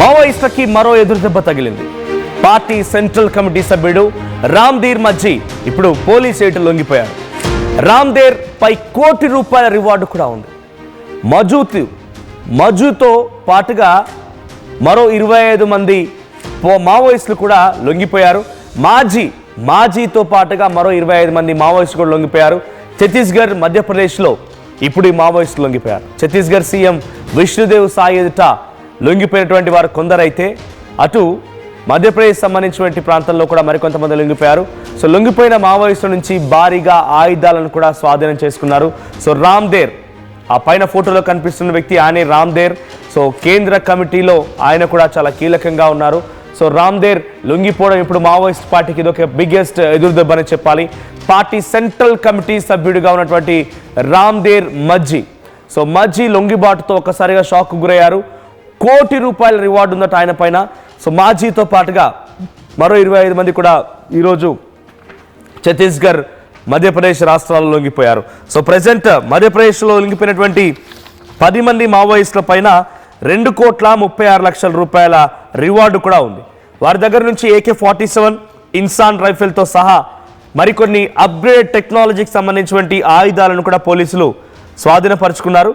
మావోయిస్టులకి మరో ఎదురుదెబ్బ తగిలింది. పార్టీ సెంట్రల్ కమిటీ సభ్యుడు రామ్దేర్ మజ్జీ ఇప్పుడు పోలీస్ ఏటు లొంగిపోయారు. రామ్దేర్ పై ₹1 కోటి రివార్డు కూడా ఉంది. మజుతో పాటుగా మరో 25 మంది మావోయిస్టులు కూడా లొంగిపోయారు. మాజీతో పాటుగా మరో 25 మంది మావోయిస్టులు కూడా లొంగిపోయారు. ఛత్తీస్గఢ్, మధ్యప్రదేశ్లో ఇప్పుడు ఈ మావోయిస్టులు లొంగిపోయారు. ఛత్తీస్గఢ్ సీఎం విష్ణుదేవ్ సాయి ఎదుట లొంగిపోయినటువంటి వారు కొందరైతే అటు మధ్యప్రదేశ్ సంబంధించినటువంటి ప్రాంతంలో కూడా మరికొంతమంది లొంగిపోయారు. సో లొంగిపోయిన మావోయిస్టుల నుంచి భారీగా ఆయుధాలను కూడా స్వాధీనం చేసుకున్నారు. సో రామ్దేర్, ఆ పైన ఫోటోలో కనిపిస్తున్న వ్యక్తి ఆయనే రామ్దేర్. సో కేంద్ర కమిటీలో ఆయన కూడా చాలా కీలకంగా ఉన్నారు. సో రామ్దేర్ లొంగిపోవడం ఇప్పుడు మావోయిస్ట్ పార్టీకి ఇదొక బిగ్గెస్ట్ ఎదురుదెబ్బని చెప్పాలి. పార్టీ సెంట్రల్ కమిటీ సభ్యుడిగా ఉన్నటువంటి రామ్దేర్ మజ్జీ, సో మజ్జీ లొంగిబాటుతో ఒక్కసారిగా షాక్ గురయ్యారు. ₹1 కోటి రివార్డు ఉందట ఆయన పైన. సో మాజీతో పాటుగా మరో 25 మంది కూడా ఈరోజు ఛత్తీస్గఢ్, మధ్యప్రదేశ్ రాష్ట్రాల్లో లొంగిపోయారు. సో ప్రజెంట్ మధ్యప్రదేశ్లో లొంగిపోయినటువంటి 10 మంది మావోయిస్టుల పైన ₹2,36,00,000 రివార్డు కూడా ఉంది. వారి దగ్గర నుంచి AK-47 ఇన్సాన్ రైఫిల్తో సహా మరికొన్ని అప్గ్రేడ్ టెక్నాలజీకి సంబంధించినటువంటి ఆయుధాలను కూడా పోలీసులు స్వాధీనపరుచుకున్నారు.